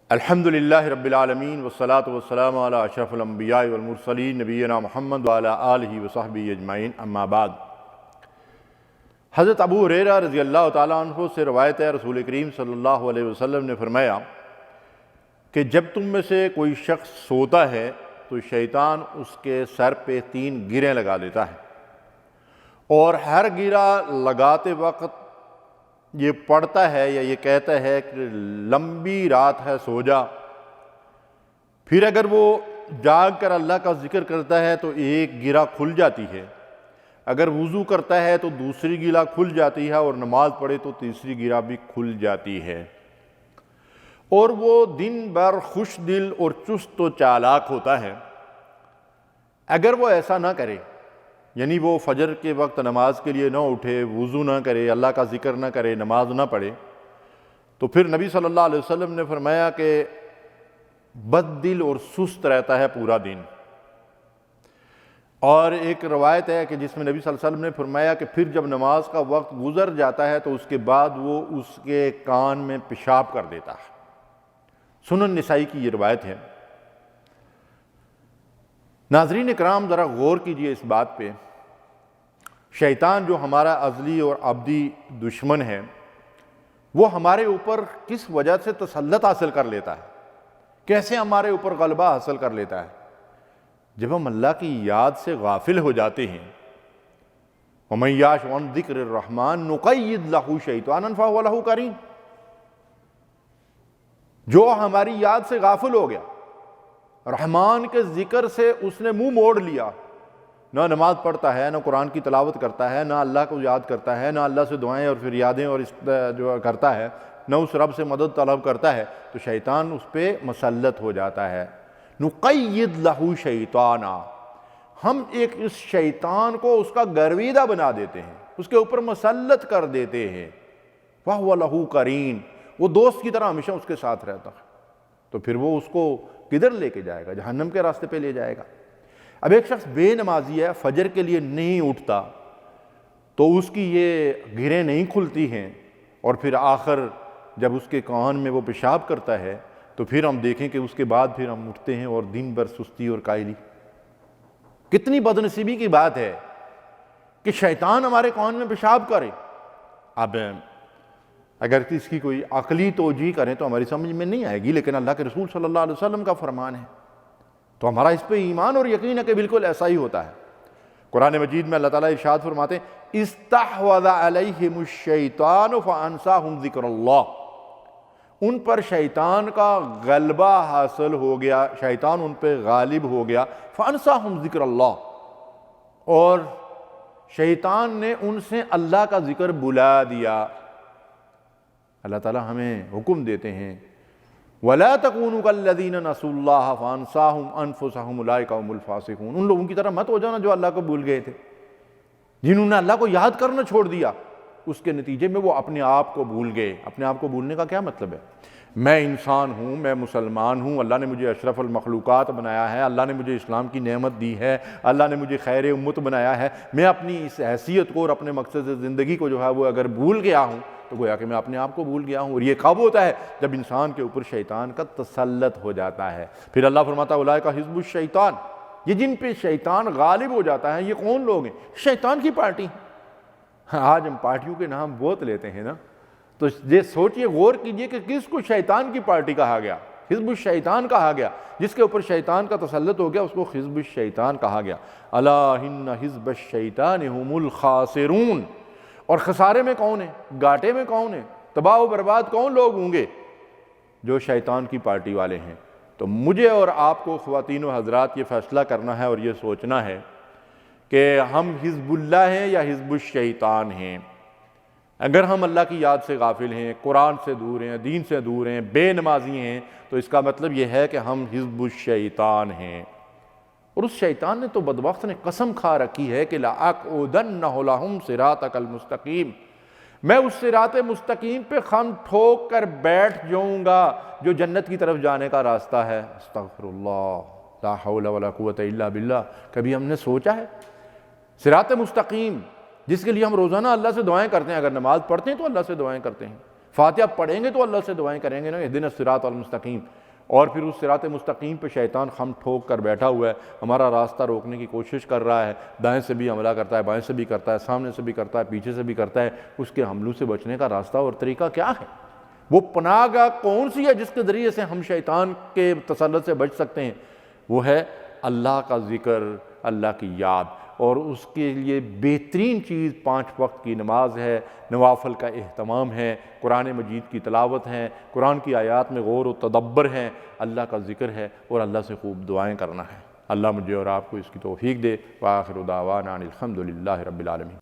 الحمدللہ رب العالمین والصلاة والسلام علی اشرف الانبیاء والمرسلین نبینا محمد وعلی آلہ وصحبہ اجمعین اما بعد۔ حضرت ابو ہریرہ رضی اللہ تعالیٰ عنہ سے روایت ہے، رسول کریم صلی اللہ علیہ وسلم نے فرمایا کہ جب تم میں سے کوئی شخص سوتا ہے تو شیطان اس کے سر پہ 3 گریں لگا دیتا ہے، اور ہر گرہ لگاتے وقت یہ پڑھتا ہے یا یہ کہتا ہے کہ لمبی رات ہے سو جا۔ پھر اگر وہ جاگ کر اللہ کا ذکر کرتا ہے تو ایک گرہ کھل جاتی ہے، اگر وضو کرتا ہے تو دوسری گرہ کھل جاتی ہے، اور نماز پڑھے تو تیسری گرہ بھی کھل جاتی ہے، اور وہ دن بھر خوش دل اور چست و چالاک ہوتا ہے۔ اگر وہ ایسا نہ کرے، یعنی وہ فجر کے وقت نماز کے لیے نہ اٹھے، وضو نہ کرے، اللہ کا ذکر نہ کرے، نماز نہ پڑھے، تو پھر نبی صلی اللہ علیہ وسلم نے فرمایا کہ بد دل اور سست رہتا ہے پورا دن۔ اور ایک روایت ہے کہ جس میں نبی صلی اللہ علیہ وسلم نے فرمایا کہ پھر جب نماز کا وقت گزر جاتا ہے تو اس کے بعد وہ اس کے کان میں پیشاب کر دیتا ہے۔ سنن نسائی کی یہ روایت ہے۔ ناظرین کرام، ذرا غور کیجئے اس بات پہ، شیطان جو ہمارا ازلی اور ابدی دشمن ہے، وہ ہمارے اوپر کس وجہ سے تسلط حاصل کر لیتا ہے، کیسے ہمارے اوپر غلبہ حاصل کر لیتا ہے؟ جب ہم اللہ کی یاد سے غافل ہو جاتے ہیں۔ وَمَن يَعْشُ عَن ذِكْرِ الرَّحْمَٰنِ نُقَيِّضْ لَهُ شَيْطَانًا فَهُوَ لَهُ قَرِينٌ۔ جو ہماری یاد سے غافل ہو گیا، رحمان کے ذکر سے اس نے منہ موڑ لیا، نہ نماز پڑھتا ہے، نہ قرآن کی تلاوت کرتا ہے، نہ اللہ کو یاد کرتا ہے، نہ اللہ سے دعائیں اور پھر یادیں اور جو کرتا ہے، نہ اس رب سے مدد طلب کرتا ہے، تو شیطان اس پہ مسلط ہو جاتا ہے۔ نقید لہو شیطانا، ہم ایک اس شیطان کو اس کا گرویدہ بنا دیتے ہیں، اس کے اوپر مسلط کر دیتے ہیں۔ فَهُوَ لَهُ قَرِينٌ، وہ دوست کی طرح ہمیشہ اس کے ساتھ رہتا ہے، تو پھر وہ اس کو کدھر لے کے جائے گا؟ جہنم کے راستے پہ لے جائے گا۔ اب ایک شخص بے نمازی ہے، فجر کے لیے نہیں اٹھتا، تو اس کی یہ گرہیں نہیں کھلتی ہیں، اور پھر آخر جب اس کے کان میں وہ پیشاب کرتا ہے تو پھر ہم دیکھیں کہ اس کے بعد پھر ہم اٹھتے ہیں اور دن بھر سستی اور کائلی۔ کتنی بدنصیبی کی بات ہے کہ شیطان ہمارے کان میں پیشاب کرے۔ اب اگر اس کی کوئی عقلی توجیہ کریں تو ہماری سمجھ میں نہیں آئے گی، لیکن اللہ کے رسول صلی اللہ علیہ وسلم کا فرمان ہے، تو ہمارا اس پہ ایمان اور یقین ہے کہ بالکل ایسا ہی ہوتا ہے۔ قرآن مجید میں اللہ تعالیٰ ارشاد فرماتے ہیں استحوذ علیہم الشیطان فانساہم ذکر اللہ، ان پر شیطان کا غلبہ حاصل ہو گیا، شیطان ان پہ غالب ہو گیا، فانساہم ذکر اللہ، اور شیطان نے ان سے اللہ کا ذکر بلا دیا۔ اللہ تعالیٰ ہمیں حکم دیتے ہیں وَلَا تَكُونُوا كَالَّذِينَ نَسُوا اللَّهَ فَأَنسَاهُمْ أَنفُسَهُمْ أُولَٰئِكَ هُمُ الْفَاسِقُونَ۔ ان لوگوں کی طرح مت ہو جانا جو اللہ کو بھول گئے تھے، جنہوں نے اللہ کو یاد کرنا چھوڑ دیا، اس کے نتیجے میں وہ اپنے آپ کو بھول گئے۔ اپنے آپ کو بھولنے کا کیا مطلب ہے؟ میں انسان ہوں، میں مسلمان ہوں، اللہ نے مجھے اشرف المخلوقات بنایا ہے، اللہ نے مجھے اسلام کی نعمت دی ہے، اللہ نے مجھے خیر امت بنایا ہے، میں اپنی اس حیثیت کو اور اپنے مقصد زندگی کو جو ہے وہ اگر بھول گیا ہوں تو گویا کہ میں اپنے آپ کو بھول گیا ہوں۔ اور یہ کب ہوتا ہے؟ جب انسان کے اوپر شیطان کا تسلط ہو جاتا ہے۔ پھر اللہ فرماتا ہے اولئک حزب الشیطان، یہ جن پہ شیطان غالب ہو جاتا ہے، یہ کون لوگ ہیں؟ شیطان کی پارٹی۔ آج ہم پارٹیوں کے نام بہت لیتے ہیں نا، تو یہ سوچئے، غور کیجئے کہ کس کو شیطان کی پارٹی کہا گیا، حزب الشیطان کہا گیا۔ جس کے اوپر شیطان کا تسلط ہو گیا اس کو حزب الشیطان کہا گیا۔ الا ان حزب الشیطان هم الخاسرون، اور خسارے میں کون ہے، گھاٹے میں کون ہے، تباہ و برباد کون لوگ ہوں گے؟ جو شیطان کی پارٹی والے ہیں۔ تو مجھے اور آپ کو خواتین و حضرات یہ فیصلہ کرنا ہے اور یہ سوچنا ہے کہ ہم حزب اللہ ہیں یا حزب الشیطان ہیں۔ اگر ہم اللہ کی یاد سے غافل ہیں، قرآن سے دور ہیں، دین سے دور ہیں، بے نمازی ہیں، تو اس کا مطلب یہ ہے کہ ہم حزب الشیطان ہیں۔ اور اس شیطان نے تو بدبخت نے قسم کھا رکھی ہے کہ لَأَقْعُدَنَّهُ لَهُمْ صِرَاطَكَ الْمُسْتَقِيمِ، میں اس صراط مستقیم پہ خم ٹھوک کر بیٹھ جاؤں گا جو جنت کی طرف جانے کا راستہ ہے۔ استغفر اللہ، لا حول ولا قوت الا باللہ۔ کبھی ہم نے سوچا ہے صراط مستقیم جس کے لیے ہم روزانہ اللہ سے دعائیں کرتے ہیں، اگر نماز پڑھتے ہیں تو اللہ سے دعائیں کرتے ہیں، فاتحہ پڑھیں گے تو اللہ سے دعائیں کریں گے نا، اہدنا الصراط المستقیم، اور پھر اس صراط مستقیم پہ شیطان خم ٹھوک کر بیٹھا ہوا ہے، ہمارا راستہ روکنے کی کوشش کر رہا ہے، دائیں سے بھی حملہ کرتا ہے، بائیں سے بھی کرتا ہے، سامنے سے بھی کرتا ہے، پیچھے سے بھی کرتا ہے۔ اس کے حملوں سے بچنے کا راستہ اور طریقہ کیا ہے؟ وہ پناہ گاہ کون سی ہے جس کے ذریعے سے ہم شیطان کے تسلط سے بچ سکتے ہیں؟ وہ ہے اللہ کا ذکر، اللہ کی یاد، اور اس کے لیے بہترین چیز 5 وقت کی نماز ہے، نوافل کا اہتمام ہے، قرآن مجید کی تلاوت ہے، قرآن کی آیات میں غور و تدبر ہے، اللہ کا ذکر ہے، اور اللہ سے خوب دعائیں کرنا ہے۔ اللہ مجھے اور آپ کو اس کی توفیق دے۔ وآخر دعوانا ان الحمد للہ رب العالمین۔